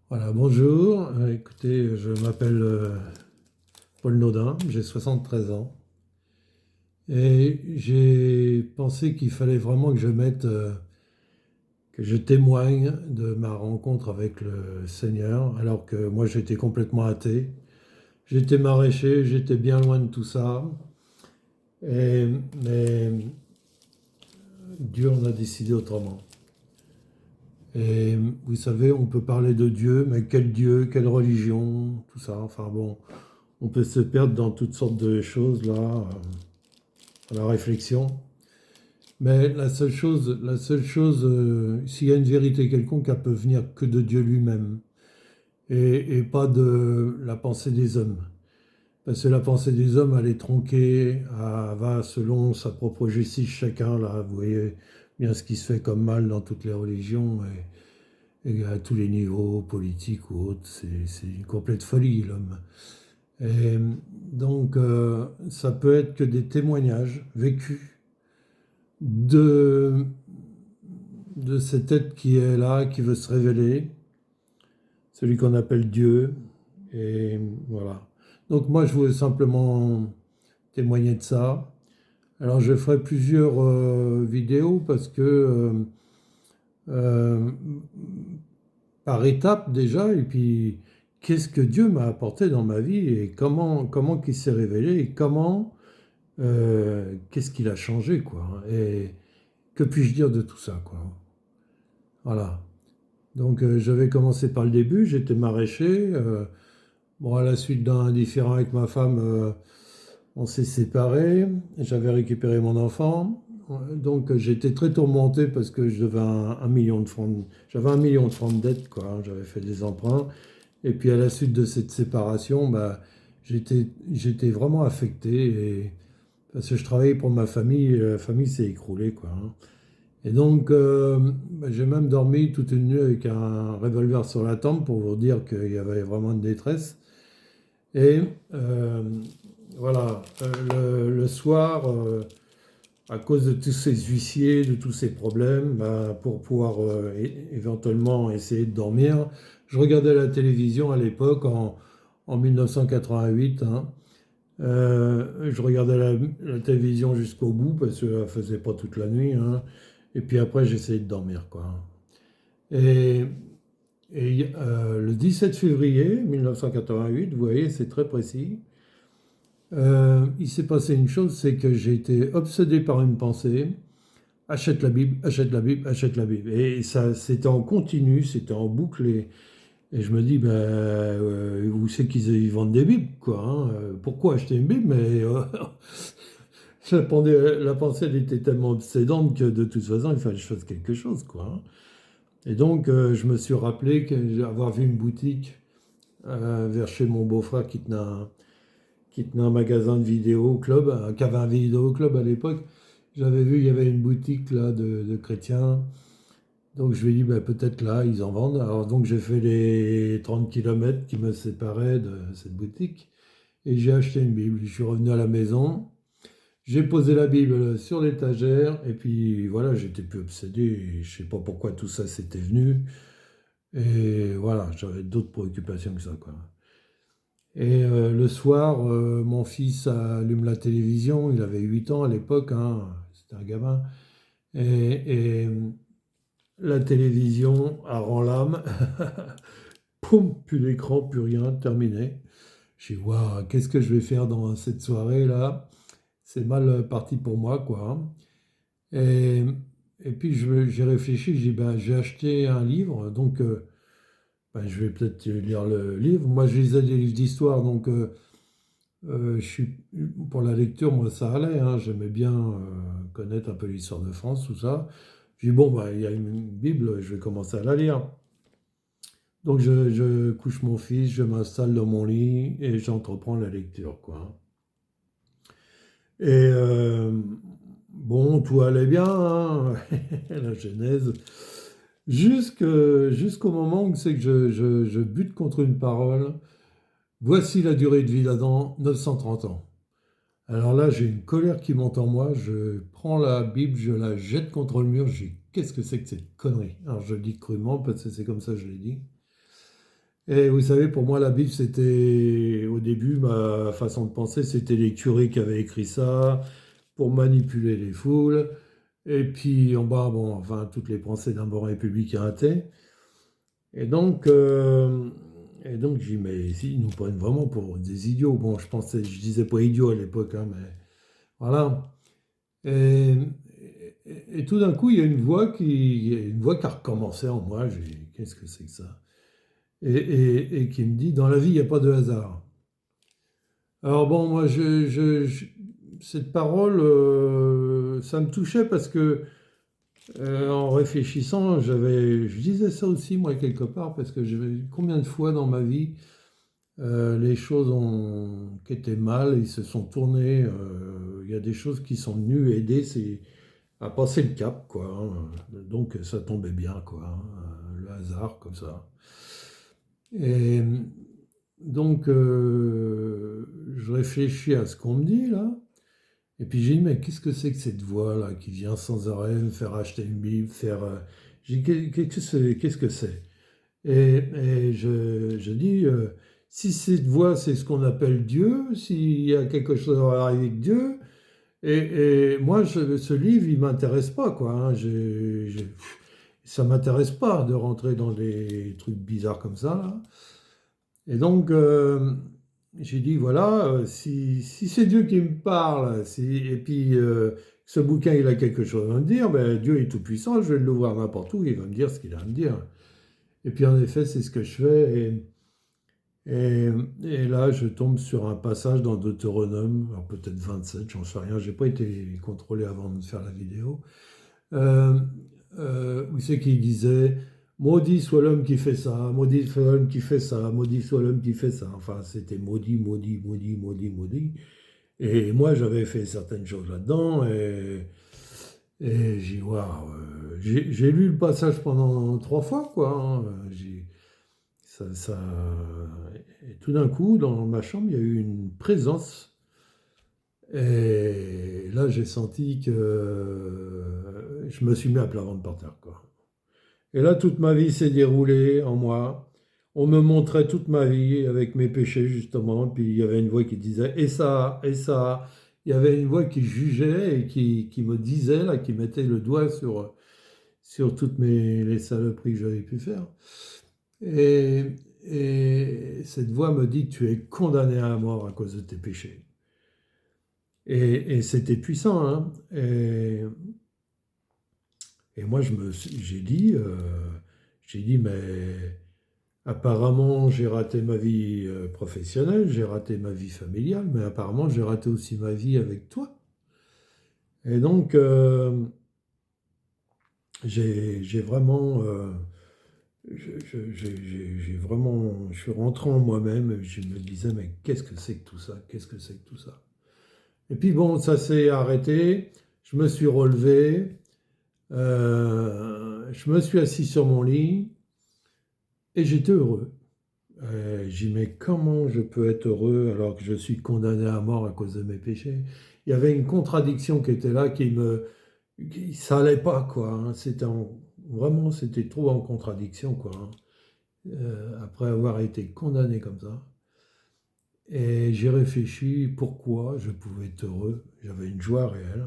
Voilà, bonjour. Écoutez, je m'appelle Paul Naudin, j'ai 73 ans et j'ai pensé qu'il fallait vraiment que que je témoigne de ma rencontre avec le Seigneur, alors que moi j'étais complètement athée. J'étais maraîcher, j'étais bien loin de tout ça. Mais Dieu en a décidé autrement. Et vous savez, on peut parler de Dieu, quelle religion, tout ça. Enfin bon, on peut se perdre dans toutes sortes de choses là, dans la réflexion. Mais s'il y a une vérité quelconque, elle peut venir que de Dieu lui-même et pas de la pensée des hommes. Parce que la pensée des hommes, elle est tronquée, elle va selon sa propre justice chacun. Là, vous voyez bien ce qui se fait comme mal dans toutes les religions et à tous les niveaux, politiques ou autres. C'est une complète folie, l'homme. Et donc, ça peut être que des témoignages vécus de, de cet être qui est là, qui veut se révéler, celui qu'on appelle Dieu. Et voilà. Donc moi, je voulais simplement témoigner de ça. Alors, je ferai plusieurs vidéos parce que euh, par étapes déjà, et puis qu'est-ce que Dieu m'a apporté dans ma vie et comment qu'il s'est révélé et qu'est-ce qu'il a changé, quoi. Et que puis-je dire de tout ça, quoi. Voilà. Donc, je vais commencer par le début. J'étais maraîcher. Bon, à la suite d'un différend avec ma femme, on s'est séparés. J'avais récupéré mon enfant. Donc, j'étais très tourmenté parce que je devais un million de francs. J'avais 1 million de francs de dette, quoi, hein. J'avais fait des emprunts. Et puis, à la suite de cette séparation, bah, j'étais vraiment affecté. Parce que je travaillais pour ma famille et la famille s'est écroulée, quoi, hein. Et donc, bah, j'ai même dormi toute une nuit avec un revolver sur la tempe pour vous dire qu'il y avait vraiment une détresse. Et euh, voilà, le soir, à cause de tous ces huissiers, de tous ces problèmes, bah, pour pouvoir éventuellement essayer de dormir, je regardais la télévision à l'époque en 1988, hein. Je regardais la télévision jusqu'au bout parce qu'elle ne faisait pas toute la nuit, hein. Et puis après, j'essayais de dormir, quoi. Et, le 17 février 1988, vous voyez, c'est très précis, il s'est passé une chose, c'est que j'ai été obsédé par une pensée, achète la Bible, achète la Bible, achète la Bible. Et ça, c'était en continu, c'était en boucle. Et je me dis, ben, où c'est qu'ils ils vendent des Bibles, quoi, hein. Pourquoi acheter une Bible? Mais la pensée, elle était tellement obsédante que de toute façon, il fallait que je fasse quelque chose, quoi, hein. Et donc, je me suis rappelé avoir vu une boutique vers chez mon beau-frère qui tenait un magasin de vidéo club, qui avait un vidéo club à l'époque. J'avais vu, il y avait une boutique là de chrétiens. Donc je lui ai dit, bah, peut-être là, ils en vendent. Alors donc j'ai fait les 30 kilomètres qui me séparaient de cette boutique et j'ai acheté une Bible. Je suis revenu à la maison, j'ai posé la Bible sur l'étagère et puis voilà, j'étais plus obsédé. Je sais pas pourquoi tout ça s'était venu. Et voilà, j'avais d'autres préoccupations que ça, quoi. Et le soir, mon fils allume la télévision. Il avait 8 ans à l'époque, hein, c'était un gamin. Et la télévision a rend l'âme. Poum, plus l'écran, plus rien, terminé. Je dis, waouh, qu'est-ce que je vais faire dans cette soirée-là? C'est mal parti pour moi, quoi, hein. Et, et puis j'ai réfléchi, j'ai dit, ben, j'ai acheté un livre, donc ben, je vais peut-être lire le livre. Moi, je lisais des livres d'histoire, donc je suis, pour la lecture, moi, ça allait, hein. J'aimais bien connaître un peu l'histoire de France, tout ça. J'ai dit, bon, ben, il y a une Bible, je vais commencer à la lire. Donc je couche mon fils, je m'installe dans mon lit et j'entreprends la lecture, quoi. Et bon, tout allait bien, hein, la Genèse, jusqu'au moment où c'est que je bute contre une parole. Voici la durée de vie d'Adam, 930 ans. Alors là, j'ai une colère qui monte en moi, je prends la Bible, je la jette contre le mur, je dis, qu'est-ce que c'est que cette connerie? Alors je le dis crûment parce que c'est comme ça que je l'ai dit. Et vous savez, pour moi, la Bible, c'était, au début, ma façon de penser, c'était les curés qui avaient écrit ça pour manipuler les foules. Et puis, en bas, bon, enfin, toutes les pensées d'un bon républicain athée. Et donc, euh, et donc, j'ai dit, mais ici, ils nous prennent vraiment pour des idiots. Bon, je disais pas idiot à l'époque, hein, mais voilà. Et, et tout d'un coup, il y a une voix qui a recommencé en moi. J'ai dit, qu'est-ce que c'est que ça? Et qui me dit, dans la vie, il n'y a pas de hasard. Alors bon, moi, cette parole, ça me touchait parce que en réfléchissant, je disais ça aussi, moi, quelque part, parce que combien de fois dans ma vie, les choses qui étaient mal, ils se sont tournés, il y a des choses qui sont venues aider à passer le cap, quoi, hein. Donc ça tombait bien, quoi, hein, le hasard, comme ça. Et donc, je réfléchis à ce qu'on me dit, là. Et puis j'ai dit, mais qu'est-ce que c'est que cette voix-là qui vient sans arrêt me faire acheter une Bible, faire... J'ai dit, qu'est-ce que c'est? Et je dis, si cette voix, c'est ce qu'on appelle Dieu, s'il y a quelque chose à arriver avec Dieu, et moi, ce livre, il m'intéresse pas, quoi, hein. Ça m'intéresse pas de rentrer dans des trucs bizarres comme ça, là. Et donc, j'ai dit, voilà, si c'est Dieu qui me parle, et puis ce bouquin, il a quelque chose à me dire, ben, Dieu est tout-puissant, je vais l'ouvrir n'importe où, il va me dire ce qu'il a à me dire. Et puis, en effet, c'est ce que je fais. Et, et là, je tombe sur un passage dans Deutéronome, alors peut-être 27, j'en sais rien, j'ai pas été contrôlé avant de faire la vidéo, euh, où c'est qu'il disait, maudit soit l'homme qui fait ça, maudit soit l'homme qui fait ça, maudit soit l'homme qui fait ça. Enfin, c'était maudit, maudit, maudit, maudit, maudit. Et moi, j'avais fait certaines choses là-dedans, et j'ai dit, waouh, j'ai lu le passage pendant 3 fois, quoi, hein. Ça, et tout d'un coup, dans ma chambre, il y a eu une présence. Et là, j'ai senti que je me suis mis à plat ventre par terre, quoi. Et là, toute ma vie s'est déroulée en moi. On me montrait toute ma vie avec mes péchés, justement. Puis il y avait une voix qui disait, et ça, et ça. Il y avait une voix qui jugeait et qui me disait, là, qui mettait le doigt sur toutes les saloperies que j'avais pu faire. Et, et cette voix me dit, tu es condamné à la mort à cause de tes péchés. Et c'était puissant, hein. Et moi, j'ai dit, mais apparemment, j'ai raté ma vie professionnelle, j'ai raté ma vie familiale, mais apparemment, j'ai raté aussi ma vie avec toi. Et donc, j'ai vraiment, je suis rentré en moi-même et je me disais, mais qu'est-ce que c'est que tout ça? Qu'est-ce que c'est que tout ça? Et puis bon, ça s'est arrêté, je me suis relevé, je me suis assis sur mon lit et j'étais heureux. J'ai dit, mais comment je peux être heureux alors que je suis condamné à mort à cause de mes péchés? Il y avait une contradiction qui était là, ça allait pas, quoi, hein. Vraiment, c'était trop en contradiction, quoi, hein. Après avoir été condamné comme ça. Et j'ai réfléchi pourquoi je pouvais être heureux. J'avais une joie réelle.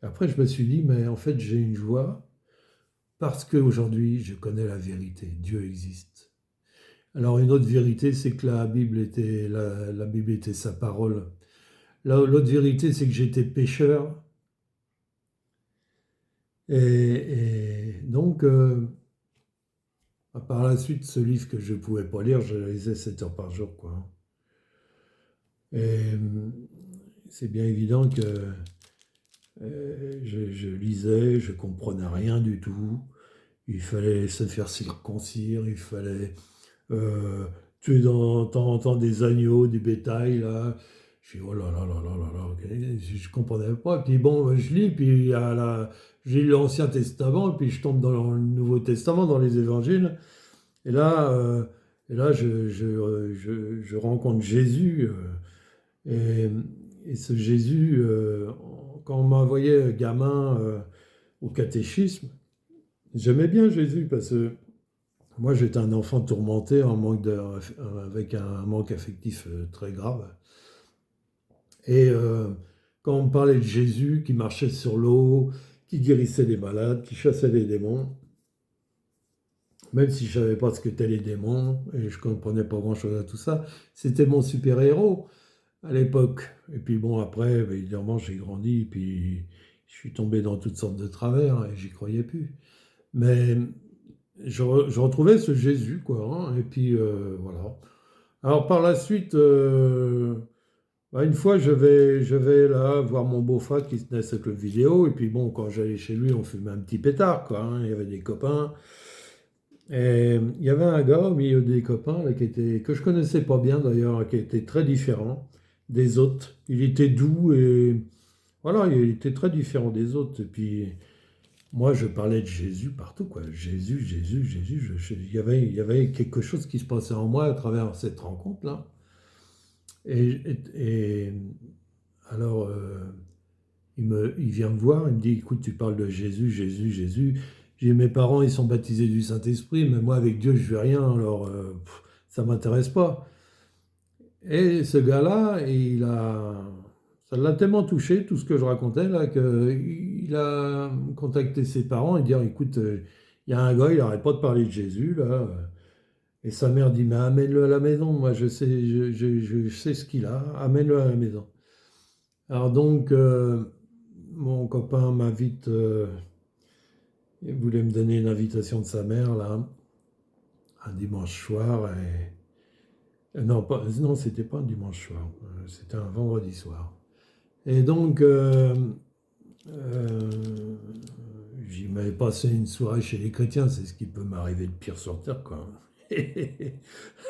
Après, je me suis dit, mais en fait, j'ai une joie parce qu'aujourd'hui, je connais la vérité. Dieu existe. Alors, une autre vérité, c'est que la Bible était sa parole. L'autre vérité, c'est que j'étais pécheur. Et donc, par la suite, ce livre que je ne pouvais pas lire, je le lisais 7 heures par jour, quoi. Et c'est bien évident que je lisais, je comprenais rien du tout. Il fallait se faire circoncire, il fallait tuer de temps en temps des agneaux, du bétail, là. Je dis, oh là là là là là là, ok. Je ne comprenais pas. Puis bon, je lis, puis j'ai lu l'Ancien Testament, puis je tombe dans le Nouveau Testament, dans les Évangiles. Et là, je rencontre Jésus. Et, et ce Jésus, quand on m'envoyait gamin au catéchisme, j'aimais bien Jésus parce que Moi, j'étais un enfant tourmenté avec un manque affectif très grave. Et quand on me parlait de Jésus qui marchait sur l'eau, qui guérissait les malades, qui chassait les démons, même si je ne savais pas ce qu'étaient les démons et je ne comprenais pas grand-chose à tout ça, c'était mon super-héros à l'époque. Et puis bon, après, ben, évidemment, j'ai grandi et puis je suis tombé dans toutes sortes de travers et j'y croyais plus. Mais je retrouvais ce Jésus, quoi, hein, et puis voilà. Alors par la suite, bah, une fois, je vais là voir mon beau-frère qui tenait ce club vidéo. Et puis bon, quand j'allais chez lui, on fumait un petit pétard, quoi, hein. Il y avait des copains. Et il y avait un gars au milieu des copains là, que je connaissais pas bien d'ailleurs, qui était très différent des autres. Il était doux et voilà, il était très différent des autres. Et puis moi, je parlais de Jésus partout, quoi. Jésus, Jésus, Jésus. Il y avait quelque chose qui se passait en moi à travers cette rencontre-là. Et alors, il vient me voir, il me dit, écoute, tu parles de Jésus, Jésus, Jésus. J'ai mes parents, ils sont baptisés du Saint-Esprit, mais moi, avec Dieu, je ne fais rien, alors ça ne m'intéresse pas. Et ce gars-là, ça l'a tellement touché, tout ce que je racontais, là, qu'il a contacté ses parents et dit, écoute, il y a un gars, il n'arrête pas de parler de Jésus, là. Et sa mère dit, mais amène-le à la maison, moi, je sais, je sais ce qu'il a, amène-le à la maison. Alors donc, mon copain m'invite, il voulait me donner une invitation de sa mère, là, un dimanche soir, non, non, c'était pas un dimanche soir, c'était un vendredi soir. Et donc, euh, j'y m'avais passé une soirée chez les chrétiens, c'est ce qui peut m'arriver de pire sur Terre, quoi.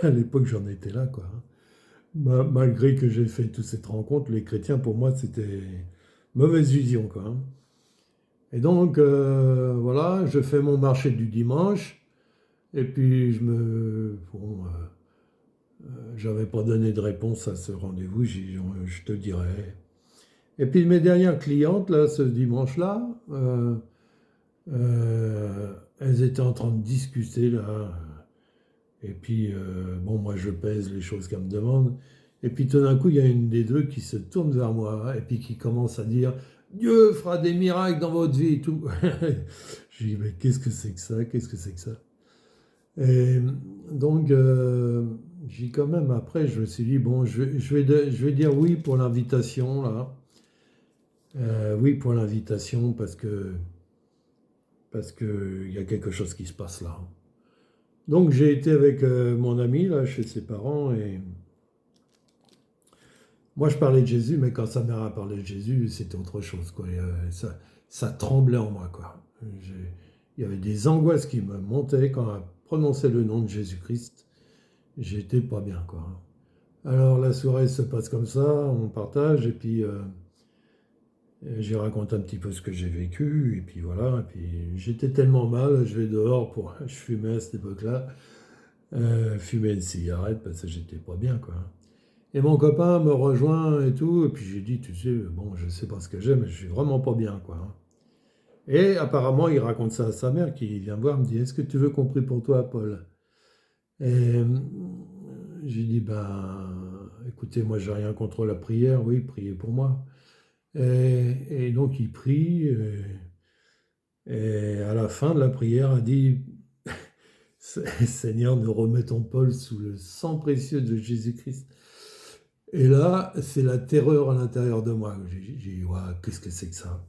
À l'époque, j'en étais là, quoi. Malgré que j'ai fait toute cette rencontre, les chrétiens, pour moi, c'était mauvaise vision, quoi, hein. Et donc, voilà, je fais mon marché du dimanche, et puis bon, j'avais pas donné de réponse à ce rendez-vous, je te dirai. Et puis mes dernières clientes, là, ce dimanche-là, elles étaient en train de discuter, là. Et puis, bon, moi, je pèse les choses qu'elles me demandent. Et puis, tout d'un coup, il y a une des deux qui se tourne vers moi et puis qui commence à dire, Dieu fera des miracles dans votre vie et tout. Je dis, mais qu'est-ce que c'est que ça? Qu'est-ce que c'est que ça? Et donc, j'ai quand même, après, je me suis dit, bon, je vais dire oui pour l'invitation, là. Oui pour l'invitation parce que il y a quelque chose qui se passe là. Donc, j'ai été avec mon ami, là, chez ses parents, et moi, je parlais de Jésus, mais quand sa mère a parlé de Jésus, c'était autre chose, quoi. Ça tremblait en moi, quoi. Il y avait des angoisses qui me montaient quand elle prononçait le nom de Jésus-Christ. J'étais pas bien, quoi. Alors, la soirée se passe comme ça, on partage, et puis j'ai raconté un petit peu ce que j'ai vécu, et puis voilà. Et puis j'étais tellement mal, je vais dehors je fumais à cette époque-là, fumais une cigarette parce que j'étais pas bien, quoi. Et mon copain me rejoint et tout, et puis j'ai dit, tu sais, bon, je sais pas ce que j'ai, mais je suis vraiment pas bien, quoi. Et apparemment, il raconte ça à sa mère qui vient me voir, me dit, est-ce que tu veux qu'on prie pour toi, Paul? Et j'ai dit, ben, écoutez, moi, j'ai rien contre la prière, oui, priez pour moi. Et donc, il prie, et à la fin de la prière, a dit, Seigneur, nous remettons Paul sous le sang précieux de Jésus-Christ. Et là, c'est la terreur à l'intérieur de moi. J'ai dit, ouah, qu'est-ce que c'est que ça?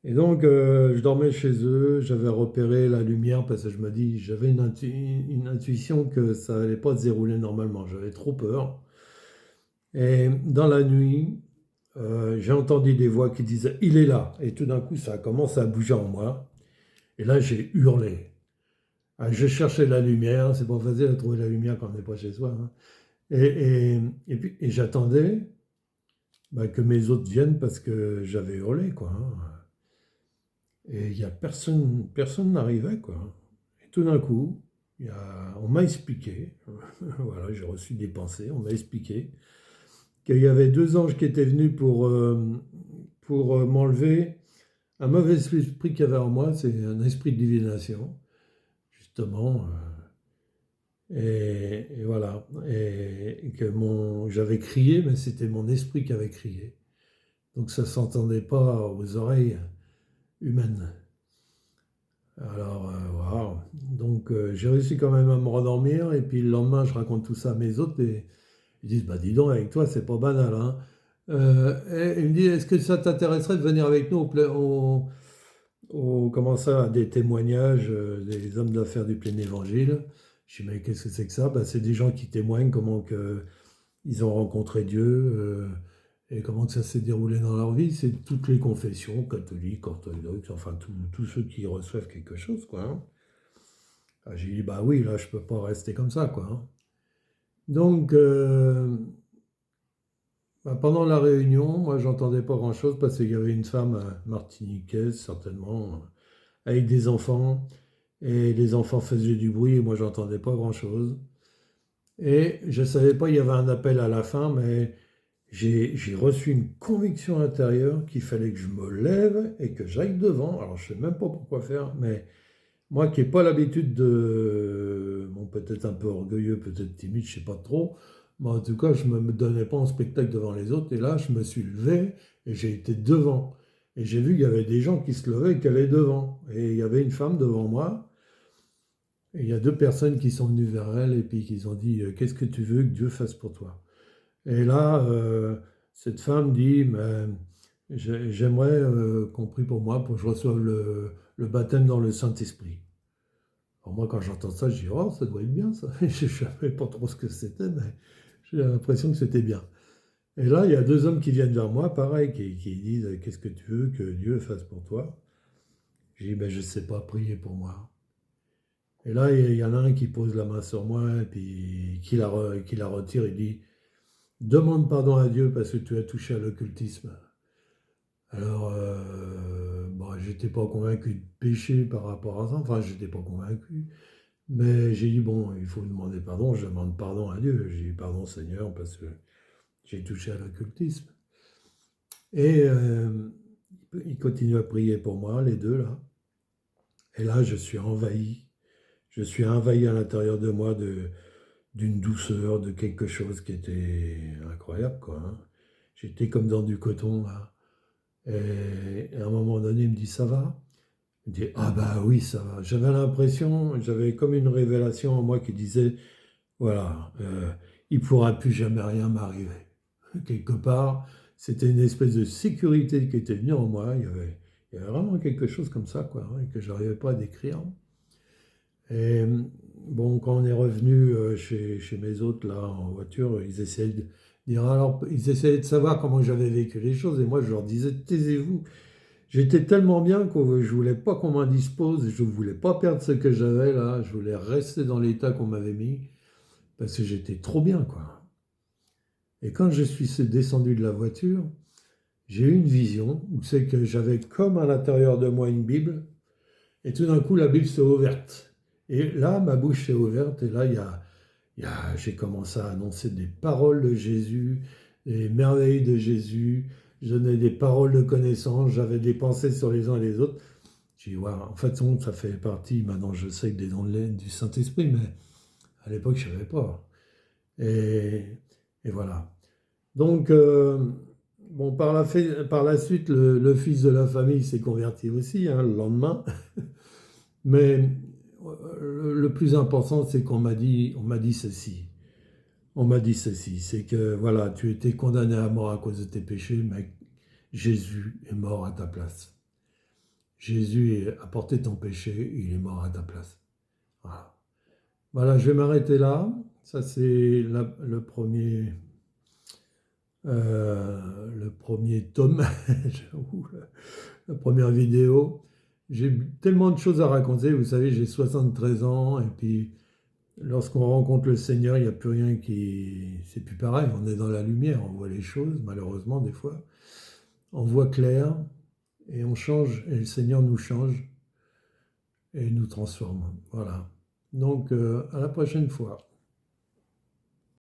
Et donc, je dormais chez eux, j'avais repéré la lumière parce que je me dis, j'avais une intuition que ça allait pas se dérouler normalement. J'avais trop peur. Et dans la nuit, j'ai entendu des voix qui disaient, il est là. Et tout d'un coup, ça a commencé à bouger en moi. Et là, j'ai hurlé. Ah, je cherchais la lumière, c'est pas facile de trouver la lumière quand on n'est pas chez soi, hein. Et puis j'attendais bah, que mes autres viennent parce que j'avais hurlé, quoi, hein. Et il y a personne n'arrivait, quoi. Et tout d'un coup, on m'a expliqué, voilà, j'ai reçu des pensées, on m'a expliqué qu'il y avait deux anges qui étaient venus pour m'enlever un mauvais esprit qu'il y avait en moi, c'est un esprit de divination. justement. Et voilà. Et que j'avais crié, mais c'était mon esprit qui avait crié. Donc ça ne s'entendait pas aux oreilles humaines. Alors, waouh. Donc j'ai réussi quand même à me rendormir. Et puis le lendemain, je raconte tout ça à mes autres. Et ils disent, bah dis donc, avec toi, c'est pas banal, hein. Et il me dit, est-ce que ça t'intéresserait de venir avec nous comment ça, à des témoignages des hommes d'affaires du plein évangile? Je dis, mais qu'est-ce que c'est que ça? Ben, c'est des gens qui témoignent comment que ils ont rencontré Dieu et comment que ça s'est déroulé dans leur vie. C'est toutes les confessions, catholiques, orthodoxes, enfin tous ceux qui reçoivent quelque chose, quoi, hein. Ah, j'ai dit, bah oui, là, je peux pas rester comme ça, quoi, hein. Donc, bah, pendant la réunion, moi, j'entendais pas grand-chose parce qu'il y avait une femme martiniquaise, certainement, avec des enfants, et les enfants faisaient du bruit, et moi, j'entendais pas grand-chose. Et je savais pas, il y avait un appel à la fin, mais j'ai reçu une conviction intérieure qu'il fallait que je me lève et que j'aille devant. Alors, je sais même pas pourquoi faire, mais moi qui n'ai pas l'habitude de... Bon, peut-être un peu orgueilleux, peut-être timide, je sais pas trop, mais en tout cas, je ne me donnais pas en spectacle devant les autres. Et là, je me suis levé et j'ai été devant. Et j'ai vu qu'il y avait des gens qui se levaient et qui allaient devant. Et il y avait une femme devant moi. Et il y a deux personnes qui sont venues vers elle et puis qui ont dit, qu'est-ce que tu veux que Dieu fasse pour toi? Et là, cette femme dit, mais j'aimerais qu'on prie pour moi pour que je reçoive le baptême dans le Saint-Esprit. Alors moi, quand j'entends ça, je dis, oh, ça doit être bien ça. Je ne savais pas trop ce que c'était, mais j'ai l'impression que c'était bien. Et là, il y a deux hommes qui viennent vers moi, pareil, qui disent, qu'est-ce que tu veux que Dieu fasse pour toi? Je dis, ben, je ne sais pas, prier pour moi. Et là, il y en a un qui pose la main sur moi, et puis qui la retire, il dit, demande pardon à Dieu parce que tu as touché à l'occultisme. Alors, bon, j'étais pas convaincu de péché par rapport à ça, enfin, j'étais pas convaincu. Mais j'ai dit, bon, il faut demander pardon, je demande pardon à Dieu. J'ai dit, pardon Seigneur, parce que j'ai touché à l'occultisme. Et ils continuent à prier pour moi, les deux, là. Et là, je suis envahi. Je suis envahi à l'intérieur de moi d'une douceur, de quelque chose qui était incroyable, quoi, hein. J'étais comme dans du coton, là. Et à un moment donné, il me dit, ça va? Il me dit, ah bah oui, ça va. J'avais l'impression, j'avais comme une révélation en moi qui disait, voilà, il ne pourra plus jamais rien m'arriver. Quelque part, c'était une espèce de sécurité qui était venue en moi. Il y avait vraiment quelque chose comme ça, quoi, hein, que je n'arrivais pas à décrire. Et bon, quand on est revenu chez mes hôtes, là, en voiture, ils essayaient de dire, alors, ils essayaient de savoir comment j'avais vécu les choses, et moi, je leur disais, taisez-vous. J'étais tellement bien que je voulais pas qu'on m'indispose, je voulais pas perdre ce que j'avais là, je voulais rester dans l'état qu'on m'avait mis, parce que j'étais trop bien, quoi. Et quand je suis descendu de la voiture, j'ai eu une vision où c'est que j'avais comme à l'intérieur de moi une Bible, et tout d'un coup la Bible s'est ouverte. Et là, ma bouche s'est ouverte, et là, j'ai commencé à annoncer des paroles de Jésus, des merveilles de Jésus, je donnais des paroles de connaissance, j'avais des pensées sur les uns et les autres. J'ai dit, ouais, en fait, ça fait partie, maintenant je sais que des dons du Saint-Esprit, mais à l'époque, je ne savais pas. Et, et voilà. Donc, bon, par la suite, le fils de la famille s'est converti aussi, hein, le lendemain. Mais le plus important, c'est on m'a dit ceci. On m'a dit ceci, c'est que voilà, tu étais condamné à mort à cause de tes péchés, mais Jésus est mort à ta place. Jésus a porté ton péché, il est mort à ta place. Voilà. Voilà, je vais m'arrêter là. Ça, c'est le premier tome, la première vidéo. J'ai tellement de choses à raconter. Vous savez, j'ai 73 ans, et puis lorsqu'on rencontre le Seigneur, il n'y a plus rien qui... C'est plus pareil, on est dans la lumière, on voit les choses, malheureusement, des fois. On voit clair, et on change, et le Seigneur nous change, et nous transforme. Voilà. Donc, à la prochaine fois.